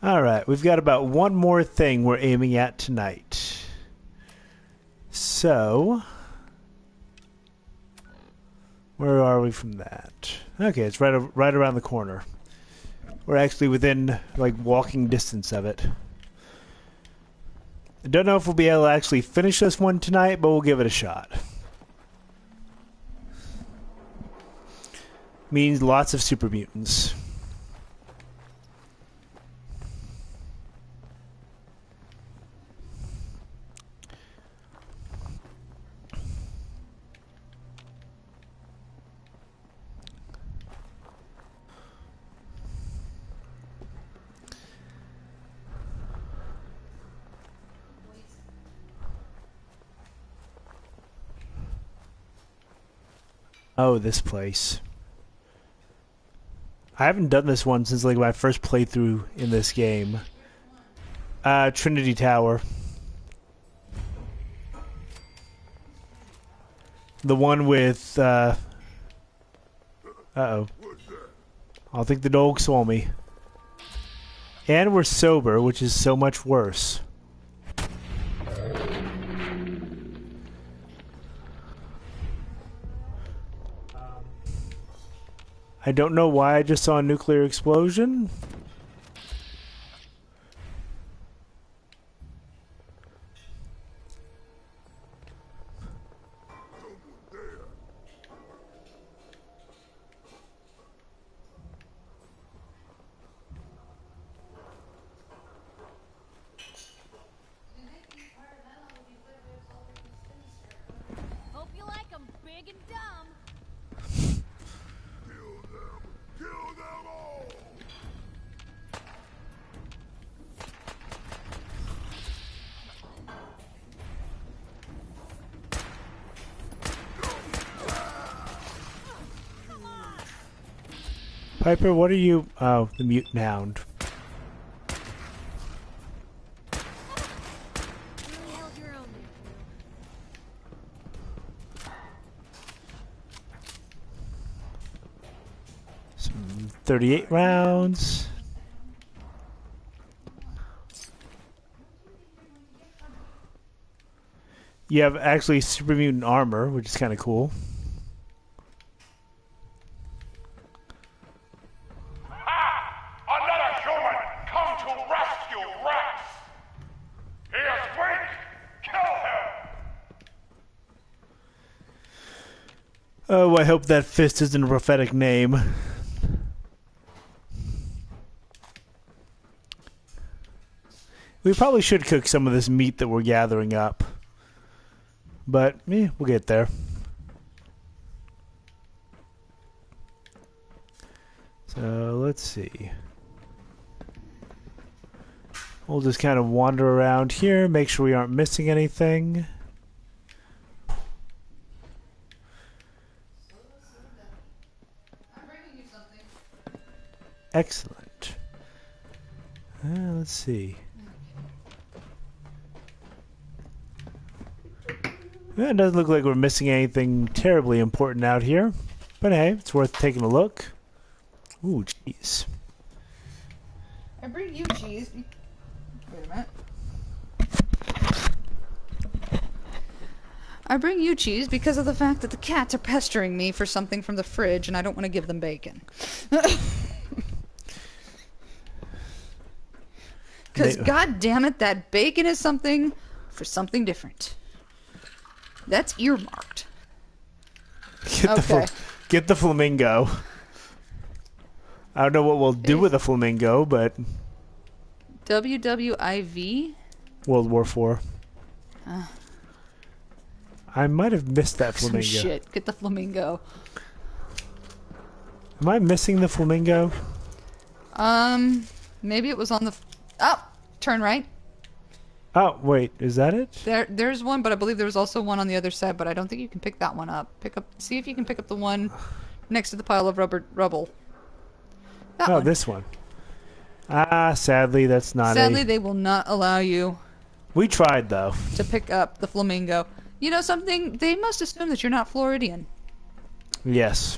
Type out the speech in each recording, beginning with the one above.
Alright, we've got about one more thing we're aiming at tonight. So, where are we from that? Okay, it's right around the corner. We're actually within, like, walking distance of it. I don't know if we'll be able to actually finish this one tonight, but we'll give it a shot. Means lots of super mutants. Oh, this place. I haven't done this one since like my first playthrough in this game. Trinity Tower. The one with, uh-oh. I think the dog saw me. And we're sober, which is so much worse. I don't know why I just saw a nuclear explosion. Hope you like 'em big and dumb. Kill them all! Piper, what are you... Oh, the mutant hound. Really held your own there, Some 38 rounds. You have actually super mutant armor, which is kind of cool. Another human come to rescue Rex! He is weak! Kill him! Oh, I hope that fist isn't a prophetic name. We probably should cook some of this meat that we're gathering up. But, we'll get there. So, let's see. We'll just kind of wander around here, make sure we aren't missing anything. Excellent. Let's see. It doesn't look like we're missing anything terribly important out here. But hey, it's worth taking a look. Ooh, jeez. I bring you cheese. Wait a minute. I bring you cheese because of the fact that the cats are pestering me for something from the fridge and I don't want to give them bacon. Because, god damn it, that bacon is something for something different. That's earmarked. Get the flamingo. I don't know what we'll do with a flamingo, but... WWIV? World War IV. I might have missed that Some flamingo. shit. Get the flamingo. Am I missing the flamingo? Maybe it was on the... Oh! Turn right. Oh, wait. Is that it? There's one, but I believe there was also one on the other side, but I don't think you can pick that one up. See if you can pick up the one next to the pile of rubble. That one. This one. Sadly, that's not Sadly, they will not allow you We tried, though. to pick up the flamingo. You know something? They must assume that you're not Floridian. Yes.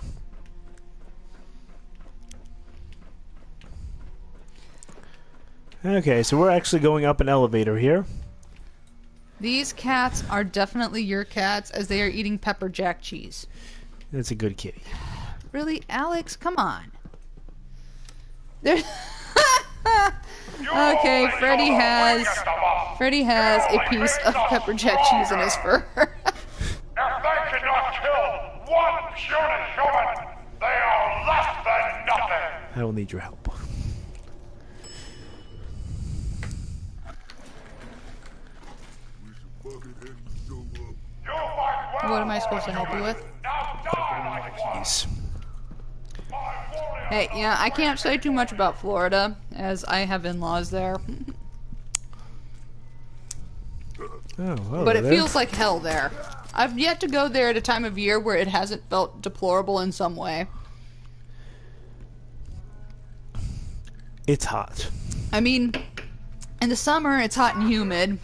Okay, so we're actually going up an elevator here. These cats are definitely your cats, as they are eating pepper jack cheese. That's a good kitty. Really, Alex? Come on. There. Okay, Freddy has a piece of pepper jack cheese in his fur. If they cannot kill one puny human, they are less than nothing. I will need your help. What am I supposed to help you with? Jeez. Hey, yeah, I can't say too much about Florida, as I have in-laws there. But it feels like hell there. I've yet to go there at a time of year where it hasn't felt deplorable in some way. It's hot. I mean, in the summer it's hot and humid,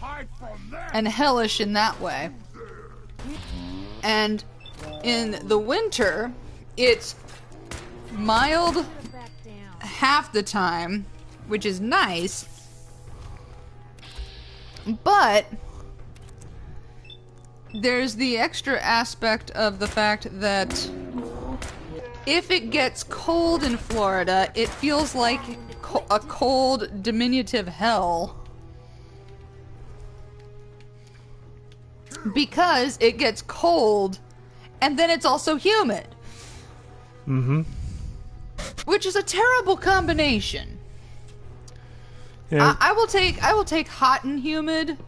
and hellish in that way. And in the winter, it's mild half the time, which is nice, but there's the extra aspect of the fact that if it gets cold in Florida, it feels like a cold, diminutive hell. Because it gets cold, and then it's also humid. Mm-hmm. Which is a terrible combination. Yeah. I will take hot and humid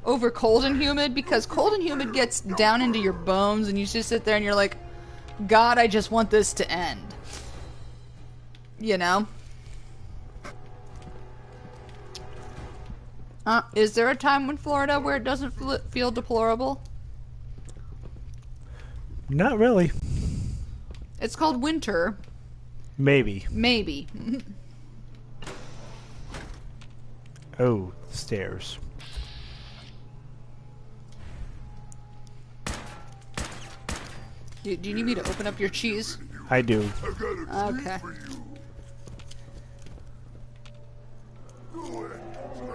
over cold and humid, because cold and humid gets down into your bones, and you just sit there and you're like, God, I just want this to end. You know? Is there a time in Florida where it doesn't feel deplorable? Not really. It's called winter. Maybe. Maybe. Oh, stairs. Do you need me to open up your cheese? I do. Okay.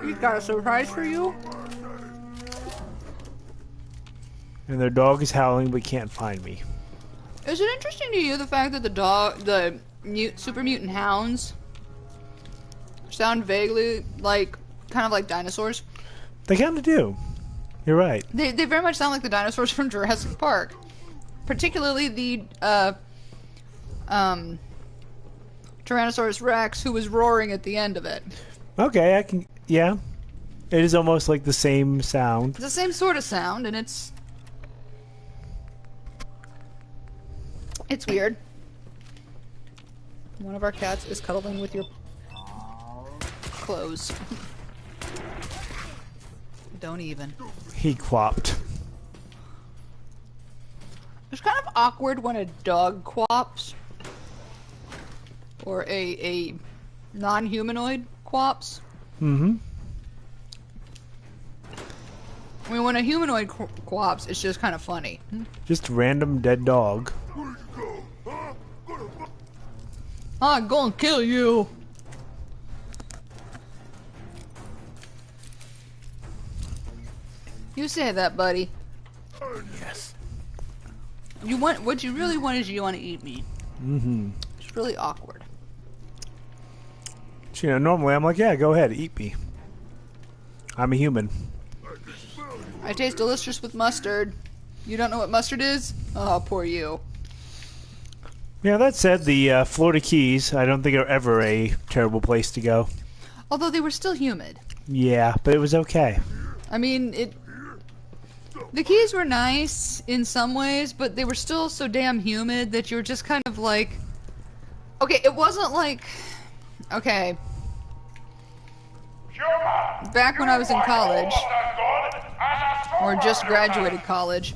He's got a surprise for you? And their dog is howling but can't find me. Is it interesting to you the fact that the super mutant hounds sound vaguely like, kind of like dinosaurs? They kind of do. You're right. They very much sound like the dinosaurs from Jurassic Park. Particularly the, Tyrannosaurus Rex, who was roaring at the end of it. Okay, I can... Yeah. It is almost like the same sound. It's the same sort of sound, and it's weird. One of our cats is cuddling with your clothes. Don't even. He quapped. It's kind of awkward when a dog quaps. Or a non-humanoid quaps. Mm-hmm. I mean, when a humanoid quaps, it's just kind of funny. Just random dead dog. I'm gonna kill you! You say that, buddy. Yes. What you really want is you want to eat me. Mm-hmm. It's really awkward. So, you know, normally I'm like, yeah, go ahead, eat me. I'm a human. I taste delicious with mustard. You don't know what mustard is? Oh, poor you. Yeah, that said, the Florida Keys, I don't think are ever a terrible place to go. Although they were still humid. Yeah, but it was okay. I mean, the Keys were nice in some ways, but they were still so damn humid that you were just kind of like... Okay, it wasn't like... Okay. Back when I was in college, or just graduated college,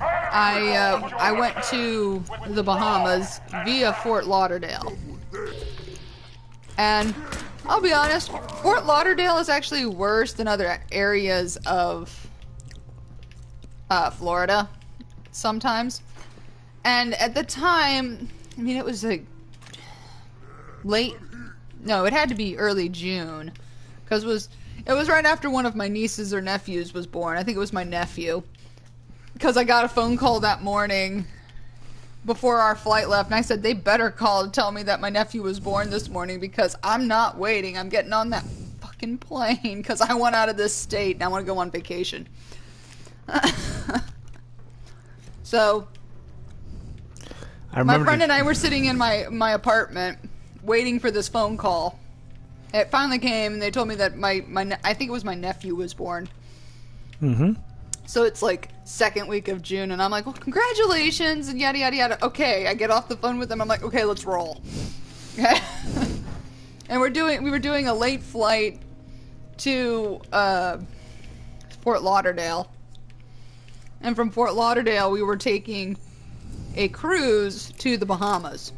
I went to the Bahamas via Fort Lauderdale. And I'll be honest, Fort Lauderdale is actually worse than other areas of Florida sometimes. And at the time, I mean, it was like it had to be early June. Because it was right after one of my nieces or nephews was born. I think it was my nephew. Because I got a phone call that morning before our flight left, and I said, they better call to tell me that my nephew was born this morning, because I'm not waiting. I'm getting on that fucking plane, because I want out of this state, and I want to go on vacation. So, my friend and I were sitting in my apartment, waiting for this phone call. It finally came, and they told me that I think it was my nephew was born. Mm-hmm. So it's like second week of June, and I'm like, well, congratulations, and yada, yada, yada. Okay, I get off the phone with them. I'm like, okay, let's roll. Okay. And we were doing a late flight to Fort Lauderdale. And from Fort Lauderdale, we were taking a cruise to the Bahamas.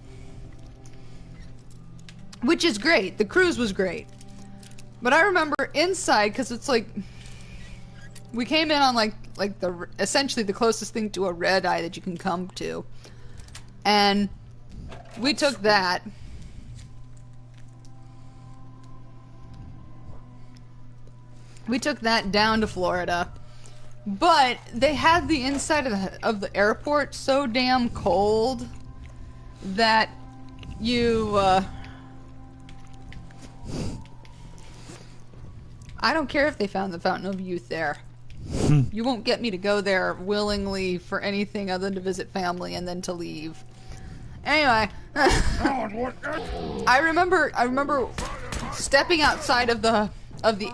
Which is great. The cruise was great. But I remember inside, because it's like, we came in on like essentially the closest thing to a red eye that you can come to. And we took that. We took that down to Florida. But they had the inside of the airport so damn cold that you I don't care if they found the Fountain of Youth there. You won't get me to go there willingly for anything other than to visit family and then to leave. Anyway, I remember stepping outside of the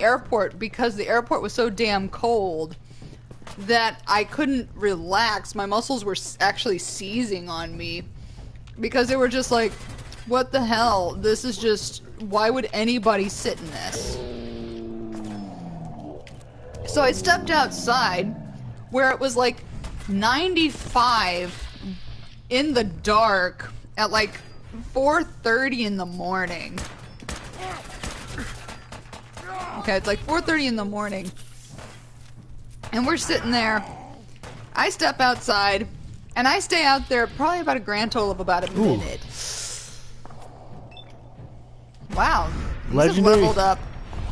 airport, because the airport was so damn cold that I couldn't relax. My muscles were actually seizing on me, because they were just like, what the hell? This is just, why would anybody sit in this? So I stepped outside, where it was like 95 in the dark at like 4:30 in the morning. Okay, it's like 4:30 in the morning. And we're sitting there. I step outside, and I stay out there probably about a grand total of about a minute. Wow. This has leveled up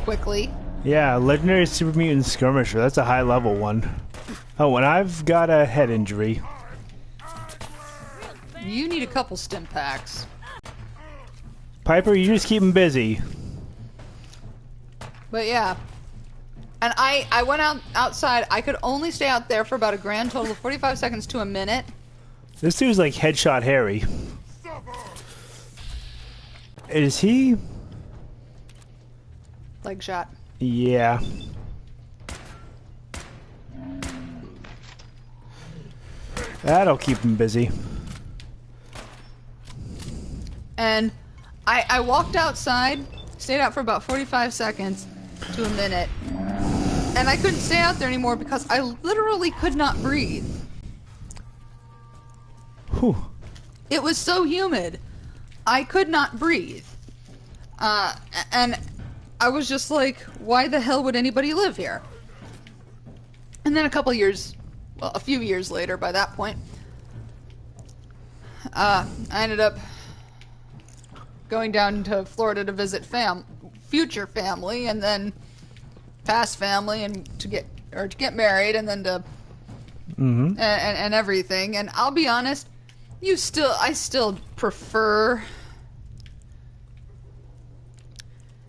quickly. Yeah, Legendary Super Mutant Skirmisher. That's a high level one. Oh, and I've got a head injury. You need a couple stim packs. Piper, you just keep him busy. But yeah. And I went outside. I could only stay out there for about a grand total of 45 seconds to a minute. This dude's like Headshot Harry. Is he? Leg shot. Yeah. That'll keep him busy. And I walked outside, stayed out for about 45 seconds to a minute, and I couldn't stay out there anymore because I literally could not breathe. Whew. It was so humid. I could not breathe. And I was just like, why the hell would anybody live here? And then a few years later, by that point, I ended up going down to Florida to visit future family, and then past family, and to get married, and then to and everything. And I'll be honest, I still prefer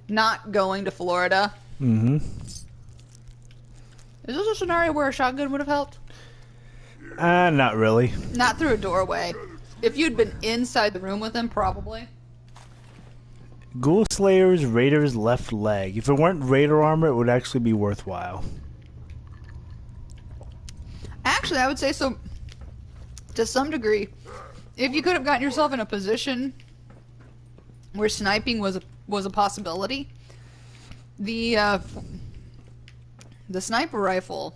not going to Florida. Mm-hmm. Is this a scenario where a shotgun would have helped? Not really. Not through a doorway. If you'd been inside the room with him, probably. Ghoul Slayer's Raider's left leg. If it weren't Raider armor, it would actually be worthwhile. Actually, I would say so to some degree. If you could have gotten yourself in a position where sniping was a possibility, the sniper rifle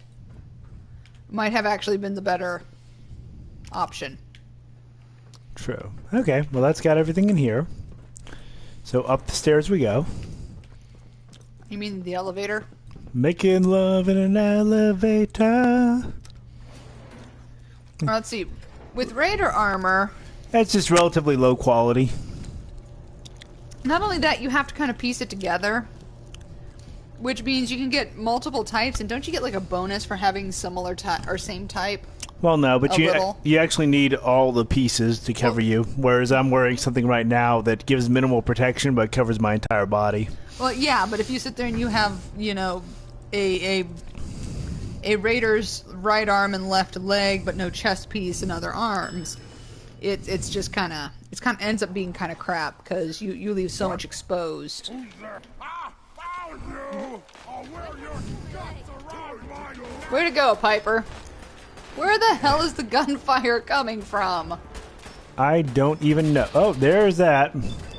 might have actually been the better option. True. Okay, well that's got everything in here. So up the stairs we go. You mean the elevator? Making love in an elevator. Let's see. With Raider armor, That's just relatively low quality. not only that, you have to kind of piece it together. which means you can get multiple types, and don't you get like a bonus for having similar type or same type? Well, no, but A little. you actually need all the pieces to cover you, whereas I'm wearing something right now that gives minimal protection but covers my entire body. Well, yeah, but if you sit there and you have, you know, a raider's right arm and left leg, but no chest piece and other arms, it's just kind of ends up being kind of crap because you leave so much exposed. Way to go, Piper. Where the hell is the gunfire coming from? I don't even know. Oh, there's that.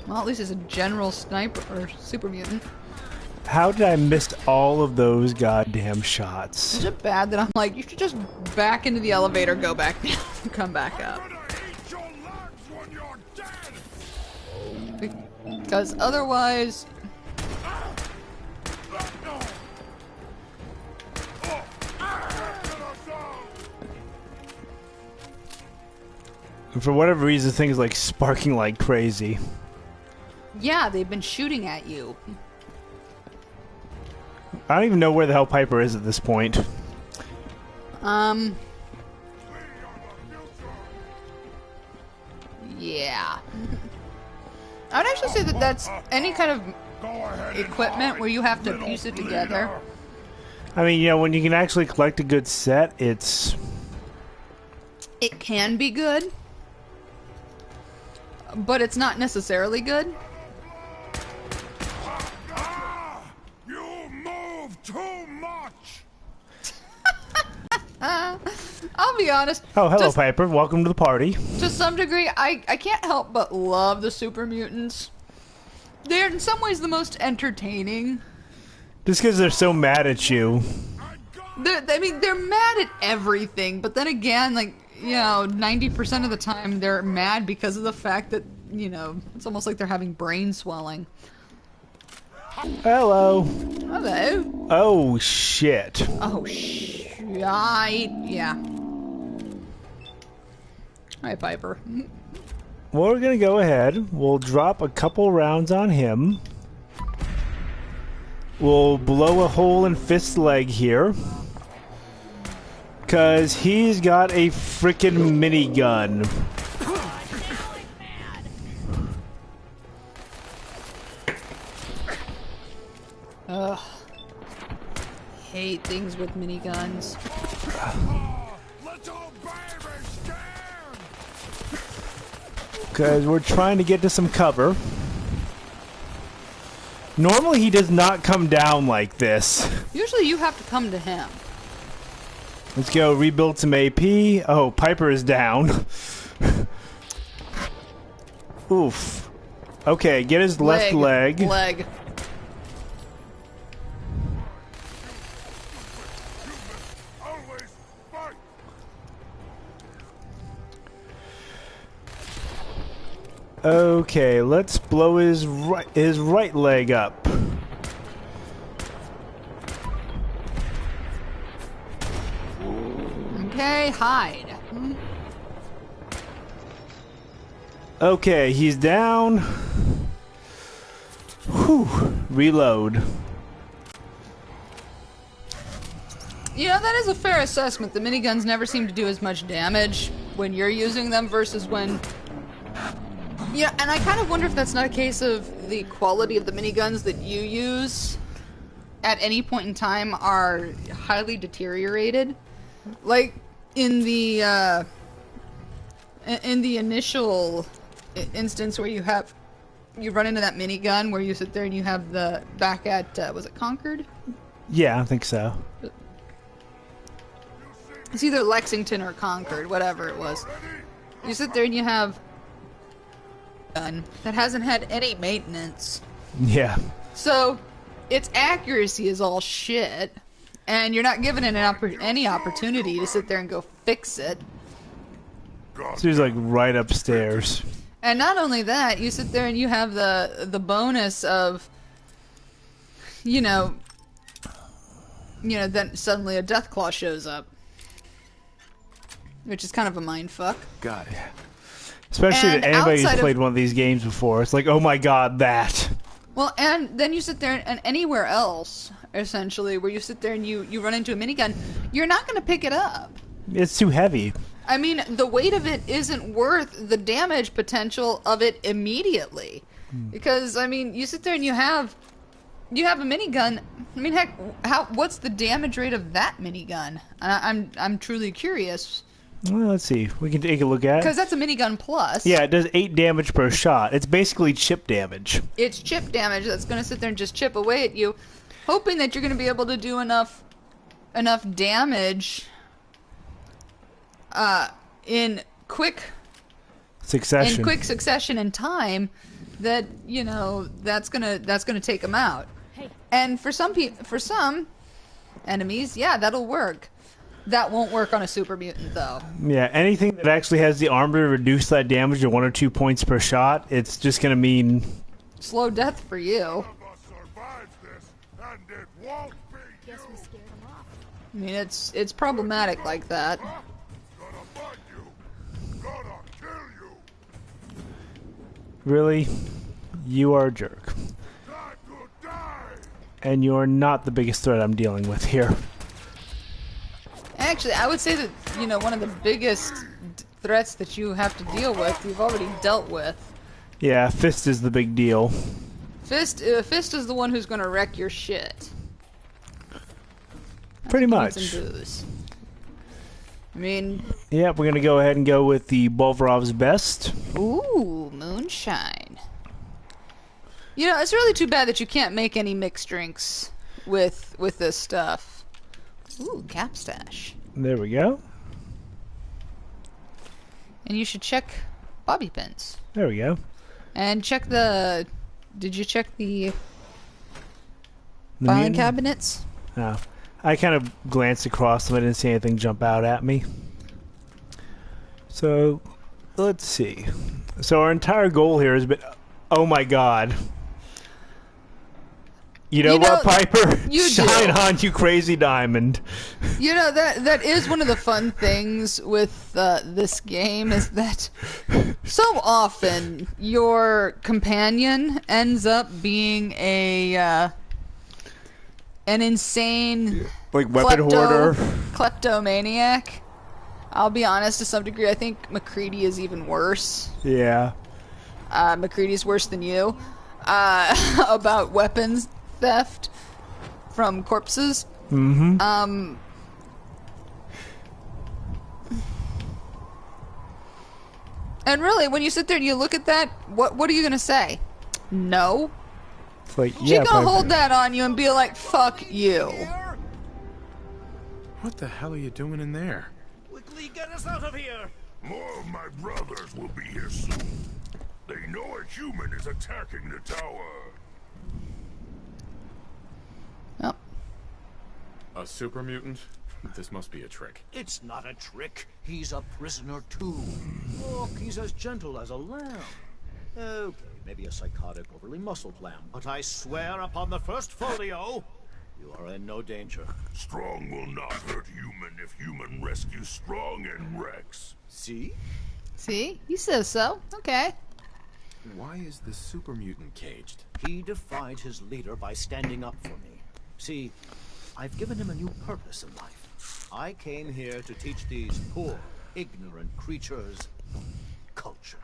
Well, at least it's a general sniper or super mutant. How did I miss all of those goddamn shots? Is it bad that I'm like, you should just back into the elevator, go back down, and come back up? Because otherwise... And for whatever reason, things like sparking like crazy. Yeah, they've been shooting at you. I don't even know where the hell Piper is at this point. Yeah. I would actually say that that's any kind of equipment where you have to piece it together. I mean, you know, when you can actually collect a good set, it's... It can be good, but it's not necessarily good. You move too much. I'll be honest. Oh, hello, just Piper. Welcome to the party. to some degree, I can't help but love the super mutants. They're in some ways the most entertaining. Just because they're so mad at you. They're mad at everything, but then again, like, you know, 90% of the time they're mad because of the fact that, you know, it's almost like they're having brain swelling. Hello. Hello. Oh, shit. Oh, yeah. Hi, Piper. Well, we're going to go ahead. We'll drop a couple rounds on him. We'll blow a hole in Fist's leg here. Because he's got a frickin' minigun. Ugh. Hate things with miniguns. Because we're trying to get to some cover. Normally he does not come down like this. Usually you have to come to him. Let's go rebuild some AP. Oh, Piper is down. Oof. Okay, get his left leg. Leg. Okay, let's blow his right leg up. Okay, hide. Okay, he's down. Whew. Reload. You know, that is a fair assessment. The miniguns never seem to do as much damage when you're using them versus when... Yeah, and I kind of wonder if that's not a case of the quality of the miniguns that you use at any point in time are highly deteriorated. Like, in the initial instance where you run into that minigun where you sit there and you have the back at, was it Concord? Yeah, I think so. It's either Lexington or Concord, whatever it was. You sit there and you have a gun that hasn't had any maintenance. Yeah. So, its accuracy is all shit, and you're not given any opportunity to sit there and go fix it. So he's like right upstairs. And not only that, you sit there and you have the bonus of, you know, then suddenly a Deathclaw shows up. Which is kind of a mindfuck. God. Especially to anybody who's played one of these games before. It's like, oh my god, that. Well, and then you sit there and anywhere else, essentially, where you sit there and you run into a minigun, you're not going to pick it up. It's too heavy. I mean, the weight of it isn't worth the damage potential of it immediately. Because, I mean, you sit there and you have a minigun. I mean, heck, what's the damage rate of that minigun? I'm truly curious. Well, let's see. We can take a look at it. Because that's a minigun plus. Yeah, it does 8 damage per shot. It's basically chip damage. It's chip damage that's going to sit there and just chip away at you, hoping that you're going to be able to do enough damage in quick succession in time that, you know, that's gonna take them out. And for some enemies, yeah, that'll work. That won't work on a super mutant, though. Yeah, anything that actually has the armor to reduce that damage to 1 or 2 points per shot, it's just gonna mean slow death for you. None of us survives this, and it won't be Guess we scared him off. I mean, it's problematic like that. Gonna bite you. Gonna kill you. really, you are a jerk. Time to die. And you're not the biggest threat I'm dealing with here. Actually, I would say that, you know, one of the biggest threats that you have to deal with, you've already dealt with. Yeah, Fist is the big deal. Fist is the one who's going to wreck your shit. Pretty Give me much. some booze. I mean, Yeah, we're gonna go ahead and go with the Bolvarov's best. ooh, moonshine. You know, it's really too bad that you can't make any mixed drinks with this stuff. Ooh, capstash. There we go. And you should check bobby pins. There we go. And check the... Did you check the The filing mutant- cabinets? No. I kind of glanced across them. I didn't see anything jump out at me. So, let's see. So our entire goal here has been... Oh my god. You know what, Piper? you Shine do. on, you crazy diamond. You know, that is one of the fun things with this game, is that so often your companion ends up being an insane Like weapon hoarder. kleptomaniac. I'll be honest, to some degree, I think McCready is even worse. Yeah. McCready's worse than you about weapons theft from corpses. Mm-hmm. And really, when you sit there and you look at that, what are you gonna say? No. It's like, She yeah, gonna Piper. hold that on you and be like, "Fuck you." What the hell are you doing in there? Quickly get us out of here! More of my brothers will be here soon. They know a human is attacking the tower. Oh. A super mutant? This must be a trick. It's not a trick. He's a prisoner too. Look, he's as gentle as a lamb. Okay, maybe a psychotic, overly muscled lamb, but I swear upon the first folio, you are in no danger. Strong will not hurt human if human rescues Strong and Rex. See? See? He says so. Okay. Why is the super mutant caged? He defied his leader by standing up for me. See, I've given him a new purpose in life. I came here to teach these poor, ignorant creatures culture.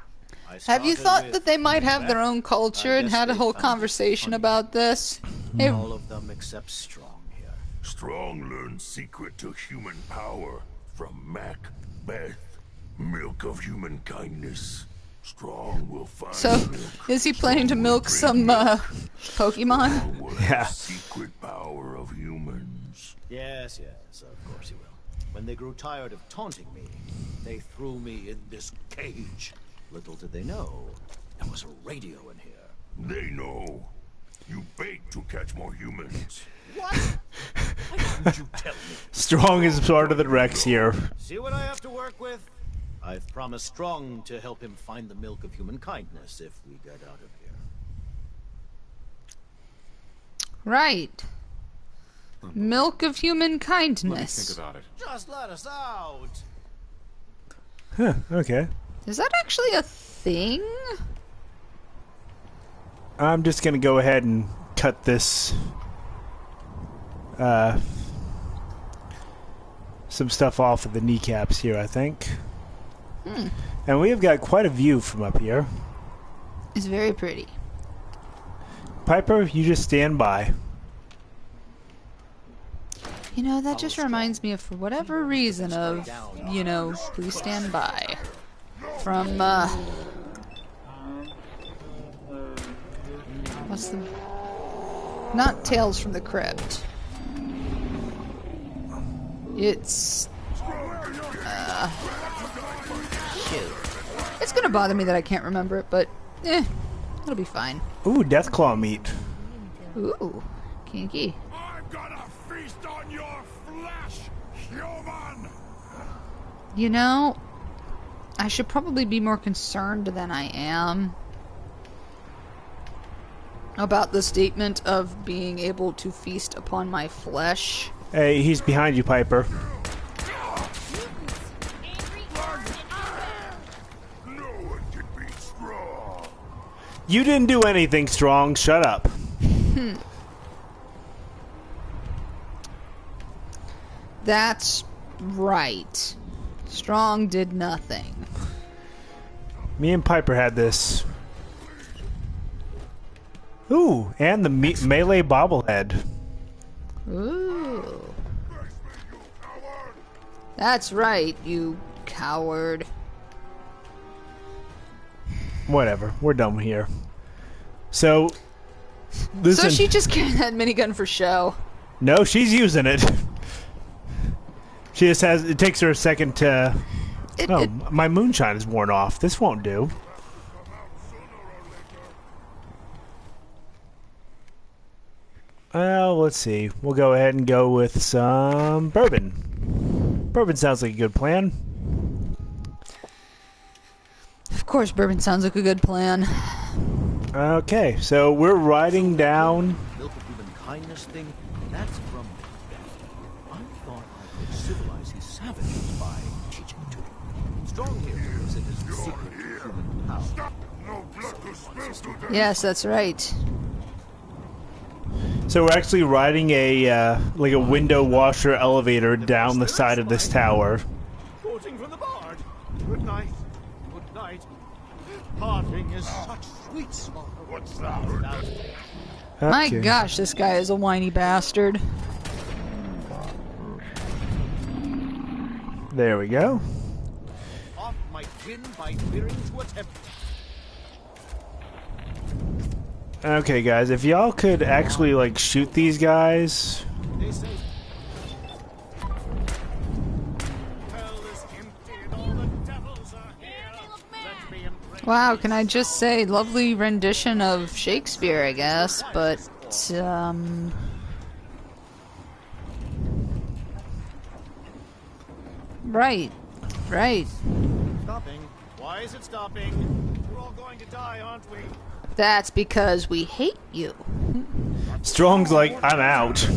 I Have you started thought with that they might have their own culture I and guess had a they whole found it conversation funny. about this? Hey, all of them except Strong here. Strong learned secret to human power from Macbeth. Milk of human kindness. Strong will find so milk. is he planning to Strong will milk drink some milk. Pokemon? Strong will have Yeah. the secret power of humans. Yes, of course he will. When they grew tired of taunting me, they threw me in this cage. Little did they know, there was a radio in here. They know. You bait to catch more humans. What? Why didn't you tell me? Strong is smarter than Rex here. See what I have to work with? I've promised Strong to help him find the milk of human kindness if we get out of here. Right. Milk of human Let me kindness. think about it. Just let us out! Huh, okay. Is that actually a thing? I'm just gonna go ahead and cut this some stuff off of the kneecaps here, I think. And we have got quite a view from up here. It's very pretty. Piper, you just stand by. You know, that just reminds me of, for whatever reason, of, you know, please stand by. From, what's the... Not Tales from the Crypt. It's... shoot. It's gonna bother me that I can't remember it, but, it'll be fine. Ooh, Deathclaw meat. Ooh, kinky. I'm gonna feast on your flesh, human! You know, I should probably be more concerned than I am about the statement of being able to feast upon my flesh. Hey, he's behind you, Piper. No one can beat Strong. You didn't do anything, Strong. Shut up. That's right. Strong did nothing. Me and Piper had this. Ooh, and the melee bobblehead. Ooh. That's right, you coward. Whatever, we're done here. So, listen. So she just carried that minigun for show. No, she's using it. She just has. It takes her a second to. My moonshine is worn off. This won't do. Well, let's see. We'll go ahead and go with some bourbon. Bourbon sounds like a good plan. Of course, bourbon sounds like a good plan. Okay, so we're riding down. Milk of human kindness thing, that's from Macbeth. I thought I could civilize these savages by teaching it to them. Strong here believes it is the secret to human power. Stop! No blood to spill today! Yes, that's right. So we're actually riding a like a window washer elevator down the side of this tower. Quoting from the bard. Good night. Good night. Parting is such sweet sorrow. What's that? My Okay. gosh, this guy is a whiny bastard. There we go. Off might win by fearing to attempt. Okay, guys, if y'all could actually like shoot these guys. They say hell is empty and all the devils are here. Let me embrace. Wow, can I just say, lovely rendition of Shakespeare, I guess, but, Right. Stopping. Why is it stopping? We're all going to die, aren't we? That's because we hate you. Strong's like, I'm out.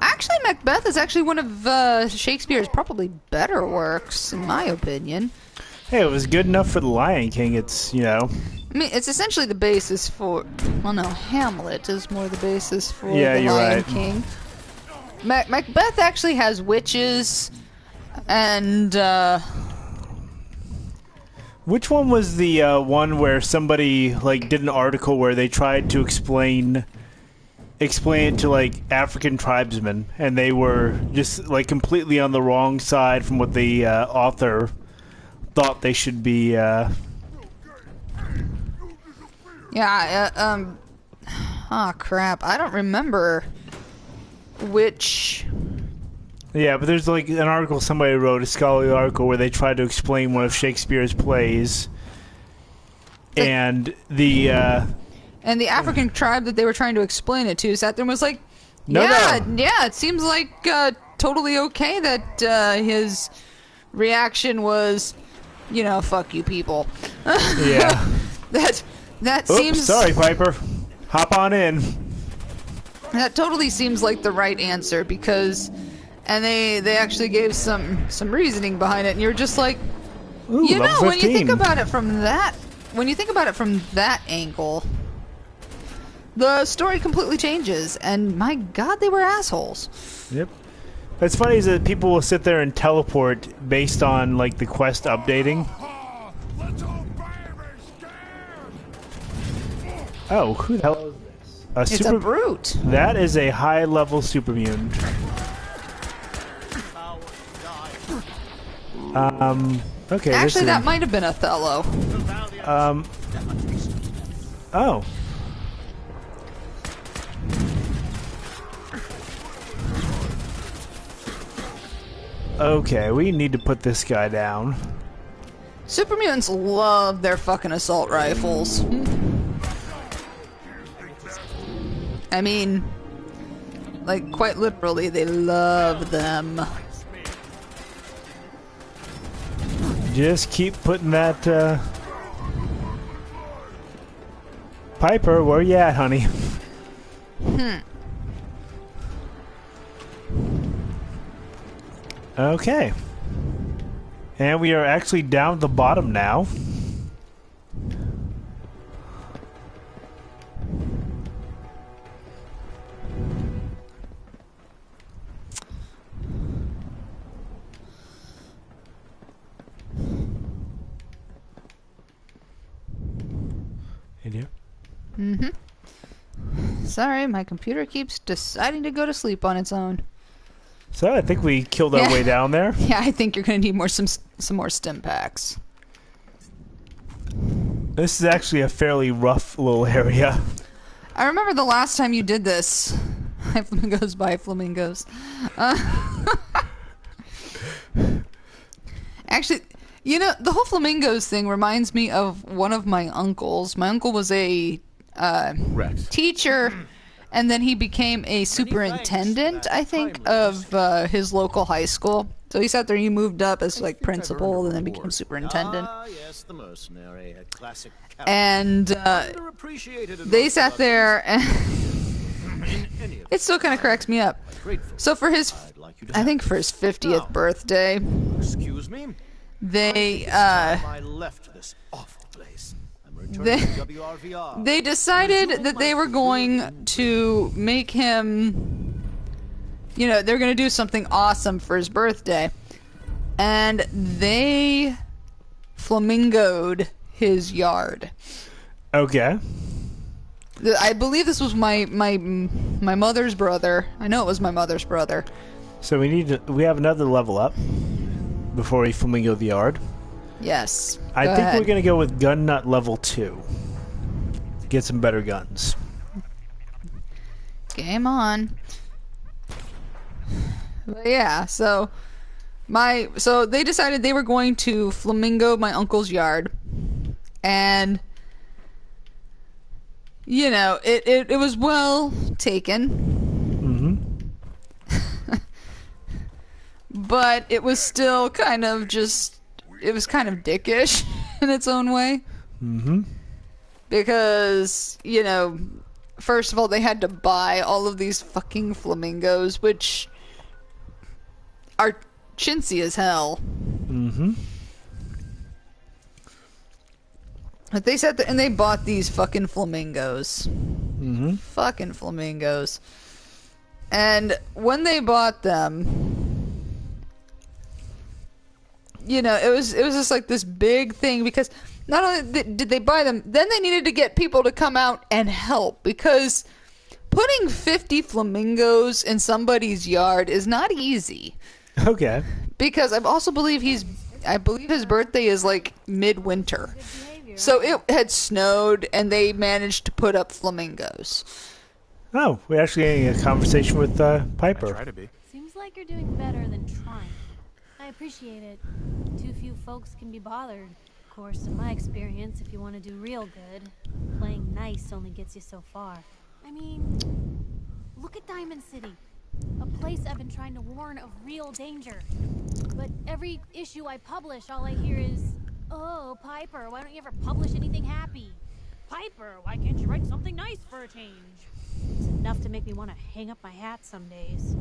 Actually, Macbeth is actually one of Shakespeare's probably better works, in my opinion. Hey, it was good enough for the Lion King. It's, you know. I mean, it's essentially the basis for... Well, no, Hamlet is more the basis for Yeah, the you're Lion right. King. Macbeth actually has witches and... Which one was the one where somebody like did an article where they tried to explain it to like African tribesmen, and they were just like completely on the wrong side from what the author thought they should be. Yeah, oh crap, I don't remember which... Yeah, but there's like an article somebody wrote, a scholarly article, where they tried to explain one of Shakespeare's plays, and the And the African tribe that they were trying to explain it to sat there and was like, No. yeah, it seems like totally okay that his reaction was, you know, fuck you people. yeah. That Oops, seems... sorry, Piper. Hop on in. That totally seems like the right answer, because... And they actually gave some reasoning behind it, and you're just like, Ooh, you know, level when you think 15. about it from that angle, the story completely changes, and my god, they were assholes. Yep. What's funny is that people will sit there and teleport based on like the quest updating. Oh, who the hell is this? It's a brute. That is a high-level super mutant. Okay. Actually, that might have been Othello. Oh. Okay, we need to put this guy down. Super mutants love their fucking assault rifles. I mean, like, quite literally, they love them. Just keep putting that, Piper, where you at, honey? Okay. And we are actually down at the bottom now. In here? Sorry, my computer keeps deciding to go to sleep on its own. So I think we killed our way down there. Yeah, I think you're gonna need some more stim packs. This is actually a fairly rough little area. I remember the last time you did this. Hi flamingos, bye flamingos. Actually, you know, the whole flamingos thing reminds me of one of my uncles. My uncle was a teacher, and then he became a superintendent, I think, of his local high school. So he sat there, he moved up as like principal, and then became superintendent. Ah, yes, the mercenary, a classic And they sat there, and it still kind of cracks me up. So for his, I think for his 50th birthday, excuse me. They I left this awful place. I'm returning to WRVR. they decided that they were going to make him, you know, they're going to do something awesome for his birthday, and they flamingoed his yard. Okay. I believe this was my mother's brother. I know it was my mother's brother. So we have another level up before we flamingo the yard. Yes. I Go think ahead. we're gonna go with gun nut level 2. Get some better guns. Game on. But yeah, so they decided they were going to flamingo my uncle's yard, and you know, it was well taken. But it was still kind of it was kind of dickish in its own way. Because, you know, first of all, they had to buy all of these fucking flamingos, which are chintzy as hell. But they sat there and they bought these fucking flamingos. Fucking flamingos. And when they bought them, you know, it was just like this big thing, because not only did they buy them, then they needed to get people to come out and help, because putting 50 flamingos in somebody's yard is not easy. Okay. Because I also believe I believe his birthday is like midwinter. So it had snowed and they managed to put up flamingos. Oh, we're actually getting a conversation with Piper. I try to be. Seems like you're doing better than trying. I appreciate it. Too few folks can be bothered. Of course, in my experience, if you want to do real good, playing nice only gets you so far. I mean, look at Diamond City. A place I've been trying to warn of real danger. But every issue I publish, all I hear is, "Oh, Piper, why don't you ever publish anything happy? Piper, why can't you write something nice for a change?" It's enough to make me want to hang up my hat some days.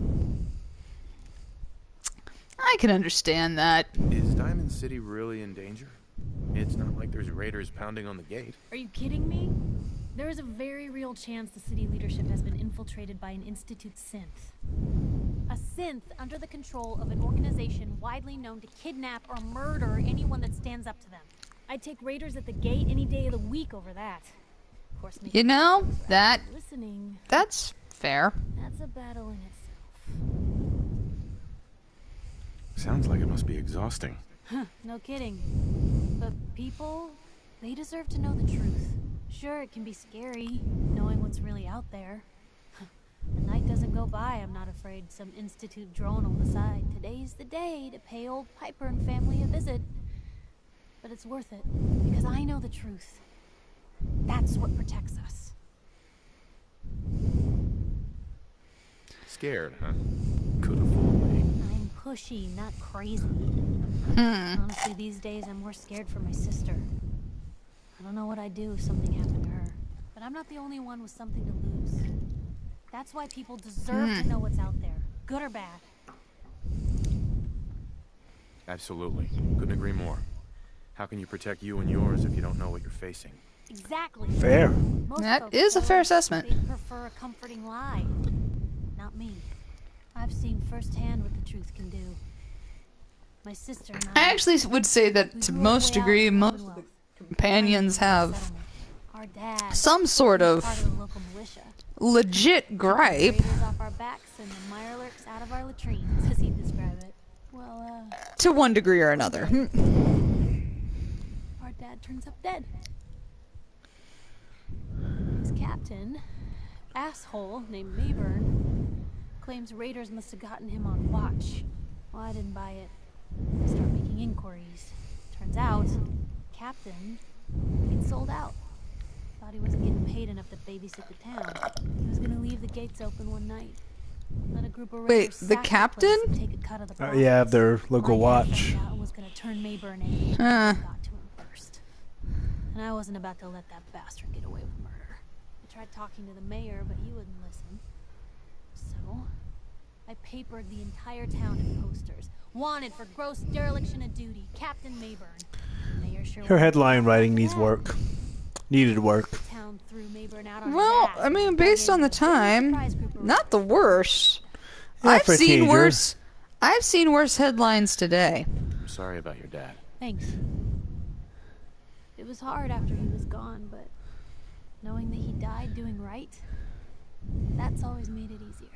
I can understand that. Is Diamond City really in danger? It's not like there's raiders pounding on the gate. Are you kidding me? There is a very real chance the city leadership has been infiltrated by an Institute synth. A synth under the control of an organization widely known to kidnap or murder anyone that stands up to them. I'd take raiders at the gate any day of the week over that. Of course, You know, listening. that's fair. That's a battle in itself. Sounds like it must be exhausting. No kidding. But people, they deserve to know the truth. Sure, it can be scary, knowing what's really out there. The night doesn't go by, I'm not afraid some Institute drone will decide today's the day to pay old Piper and family a visit. But it's worth it, because I know the truth. That's what protects us. Scared, huh? Could have fooled me. I'm pushy, not crazy. Honestly, these days I'm more scared for my sister. I don't know what I'd do if something happened to her. But I'm not the only one with something to lose. That's why people deserve to know what's out there, good or bad. Absolutely. Couldn't agree more. How can you protect you and yours if you don't know what you're facing? Exactly. Fair. Most That folks is a fair say assessment. They prefer a comforting lie. Not me. I've seen firsthand what the truth can do. My sister and I actually would say that to most degree, most of the companions have our dad, some sort part of of the local militia. legit gripe. Raiders off our backs and the mirelurks out of our latrines, as he'd describe it. Well, To one degree or another. our dad turns up dead. His captain, asshole named Mayburn, claims raiders must have gotten him on watch. Well, I didn't buy it. I start making inquiries. Turns out, Captain, he'd sold out. Thought he wasn't getting paid enough to babysit the town. He was gonna leave the gates open one night. Let a group of Wait, raiders the sack place captain? and take a cut of the Yeah, profits. their local My dad watch. found out and was gonna turn Mayburn in. Huh. Got to him first. And I wasn't about to let that bastard get away with murder. I tried talking to the mayor, but he wouldn't listen. So, I papered the entire town in posters. Wanted for gross dereliction of duty, Captain Mayburn. Mayor sure Her wanted headline to writing do needs that. work. Needed work. Town threw Mayburn out on Well, his ass I mean, and based dug on in the with a big time, surprise group of not the worst. Yeah, I've for a seen teenager. worse. I've seen worse headlines today. I'm sorry about your dad. Thanks. It was hard after he was gone, but knowing that he died doing right, that's always made it easier.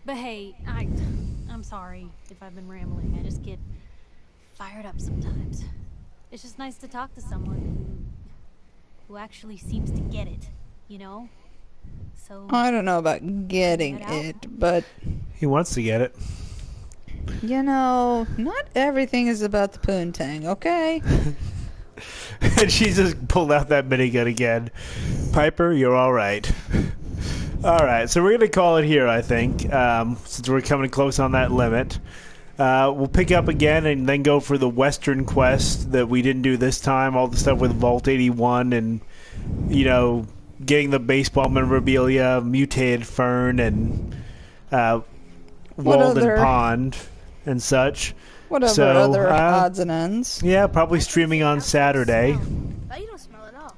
But hey, I'm sorry if I've been rambling. I just get fired up sometimes. It's just nice to talk to someone who actually seems to get it, you know? So I don't know about getting it, but He wants to get it. you know, not everything is about the poontang, okay? And she just pulled out that minigun again. Piper, you're all right. All right, so we're going to call it here, I think, since we're coming close on that limit. We'll pick up again and then go for the Western quest that we didn't do this time, all the stuff with Vault 81 and, you know, getting the baseball memorabilia, mutated fern, and Walden other- Pond and such. Whatever So, other odds and ends. Yeah, probably streaming on Saturday. But you don't smell at all.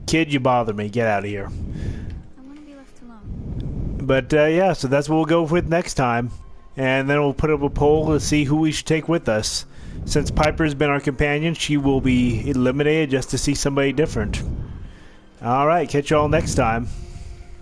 Kid, you bother me. Get out of here. I want to be left alone. But yeah, so that's what we'll go with next time. And then we'll put up a poll to see who we should take with us. Since Piper's been our companion, she will be eliminated just to see somebody different. All right, catch you all next time.